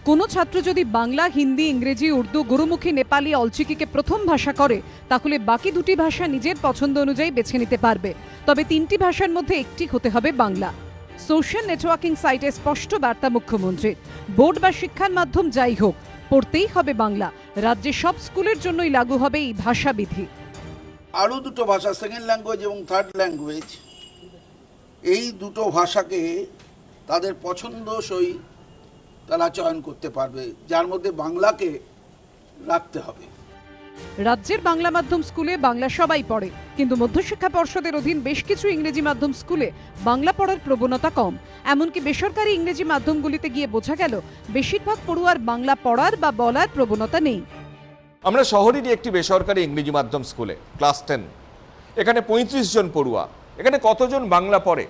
কোনো ছাত্র যদি বাংলা, হিন্দি, ইংরেজি, উর্দু, গুরুমুখী, নেপালি, অলচিকিকে প্রথম ভাষা করে তাহলে বাকি দুটি ভাষা নিজের পছন্দ অনুযায়ী বেছে নিতে পারবে। তবে তিনটি ভাষার মধ্যে একটি হতে হবে বাংলা। সোশ্যাল নেটওয়ার্কিং সাইটে স্পষ্ট বার্তা মুখ্যমন্ত্রীর। বোর্ড বা শিক্ষার মাধ্যম যাই হোক, পড়তেই হবে বাংলা। রাজ্যের সব স্কুলের জন্যই লাগু হবে এই ভাষাবিধি। আরও দুটো ভাষা, সেকেন্ড ল্যাঙ্গুয়েজ এবং থার্ড ল্যাঙ্গুয়েজ, এই দুটো ভাষাকে তাদের পছন্দসই তারা চয়ন করতে পারবে, যার মধ্যে বাংলাকে রাখতে হবে। রাজ্যের বাংলা মাধ্যম স্কুলে বাংলা সবাই পড়ে, কিন্তু মধ্যশিক্ষা পর্ষদের অধীন বেশ কিছু ইংরেজি মাধ্যম স্কুলে বাংলা পড়ার প্রবণতা কম। এমনকি বেসরকারি ইংরেজি মাধ্যমগুলিতে গিয়ে বোঝা গেল বেশিরভাগ পড়ুয়ার বাংলা পড়ার বা বলার প্রবণতা নেই। আমরা শহরেরই একটি বেসরকারি ইংরেজি মাধ্যম স্কুলে, ক্লাস 10, এখানে 35 জন পড়ুয়া। এখানে কতজন বাংলা পড়ে?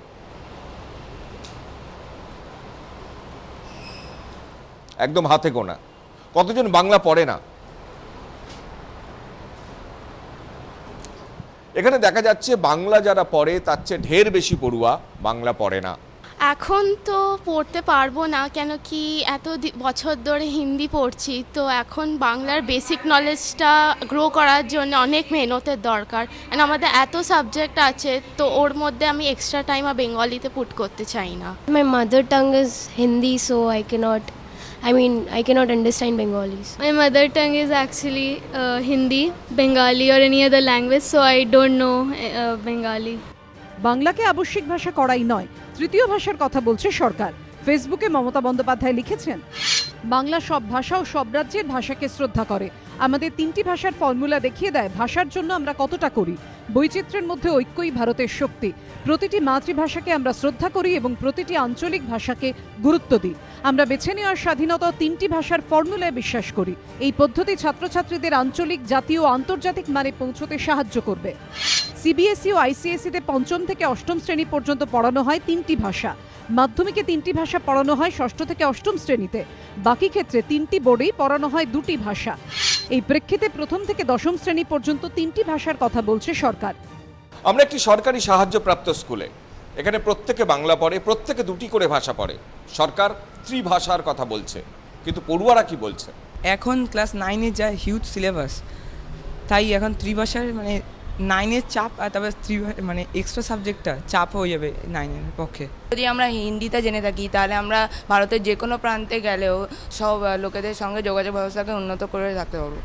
একদম হাতে গোনা। কতজন বাংলা পড়ে না? এখানে দেখা যাচ্ছে বাংলা যারা পড়ে তার চেয়ে ঢের বেশি পড়ুয়া বাংলা পড়ে না। এখন তো পড়তে পারবো না, কেন কি এত বছর ধরে হিন্দি পড়ছি, তো এখন বাংলার বেসিক নলেজটা গ্রো করার জন্য অনেক মেহনতের দরকার। অ্যান্ড আমাদের এত সাবজেক্ট আছে, তো ওর মধ্যে আমি এক্সট্রা টাইম বেঙ্গলিতে পুট করতে চাই না। My mother tongue is Hindi, so I cannot understand Bengalis. My mother tongue is actually Hindi, Bengali or any other language, so I don't know Bengali. বাংলাকে আবশ্যিক ভাষা করাই নয়, তৃতীয় ভাষার কথা বলছে সরকার। ফেসবুকে মমতা বন্দ্যোপাধ্যায় লিখেছেন, বাংলা সব ভাষা ও সব রাজ্যের ভাষাকে শ্রদ্ধা করে। আমাদের তিনটি ভাষার ফর্মুলা দেখিয়ে দেয় ভাষার জন্য আমরা কতটা করি। বৈচিত্র্যের মধ্যে ঐক্যই ভারতের শক্তি। প্রতিটি মাতৃভাষাকে আমরা শ্রদ্ধা করি এবং প্রতিটি আঞ্চলিক ভাষাকে গুরুত্ব দিই। আমরা বেছে নেওয়ার স্বাধীনতা তিনটি ভাষার ফর্মুলায় বিশ্বাস করি। এই পদ্ধতি ছাত্রছাত্রীদের আঞ্চলিক, জাতীয় ও আন্তর্জাতিক মানে পৌঁছতে সাহায্য করবে। সিবিএসই ও আইসিএসইতে পঞ্চম থেকে অষ্টম শ্রেণী পর্যন্ত পড়ানো হয় তিনটি ভাষা। মাধ্যমিকে তিনটি ভাষা পড়ানো হয় ষষ্ঠ থেকে অষ্টম শ্রেণীতে। বাকি ক্ষেত্রে তিনটি বোর্ডেই পড়ানো হয় দুটি ভাষা। এই প্রেক্ষিতে প্রথম থেকে দশম শ্রেণী পর্যন্ত তিনটি ভাষার কথা বলছে সরকার। আমরা একটি সরকারি সাহায্যপ্রাপ্ত স্কুলে, এখানে প্রত্যেকে বাংলা পড়ে, প্রত্যেকে দুটি করে ভাষা পড়ে। সরকার ত্রিভাষার কথা বলছে, কিন্তু পড়ুয়ারা কি বলছে? এখন ক্লাস 9-এ যায় হিউজ সিলেবাস, তাই এখন ত্রিভাষার মানে 9-এর চাপ, আর তারপরে মানে এক্সট্রা সাবজেক্টটা চাপ হয়ে যাবে 9-এর পক্ষে। যদি আমরা হিন্দিটা জেনে থাকি, তাহলে আমরা ভারতের যে কোনো প্রান্তে গেলেও সব লোকেদের সঙ্গে যোগাযোগ ব্যবস্থাকে উন্নত করে রাখতে পারবো।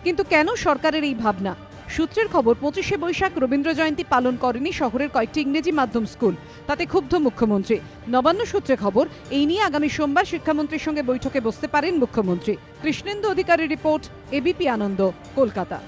কিন্তু কেন সরকারের এই ভাবনা? সূত্রের খবর, 25শে বৈশাখ রবীন্দ্র জয়ন্তী পালন করেনি শহরের কয়েকটি ইংরেজি মাধ্যম স্কুল। তাতে ক্ষুব্ধ মুখ্যমন্ত্রী। নবান্ন সূত্রে খবর, এই নিয়ে আগামী সোমবার শিক্ষামন্ত্রীর সঙ্গে বৈঠকে বসতে পারেন মুখ্যমন্ত্রী। কৃষ্ণেন্দু অধিকারীর রিপোর্ট, এবিপি আনন্দ, কলকাতা।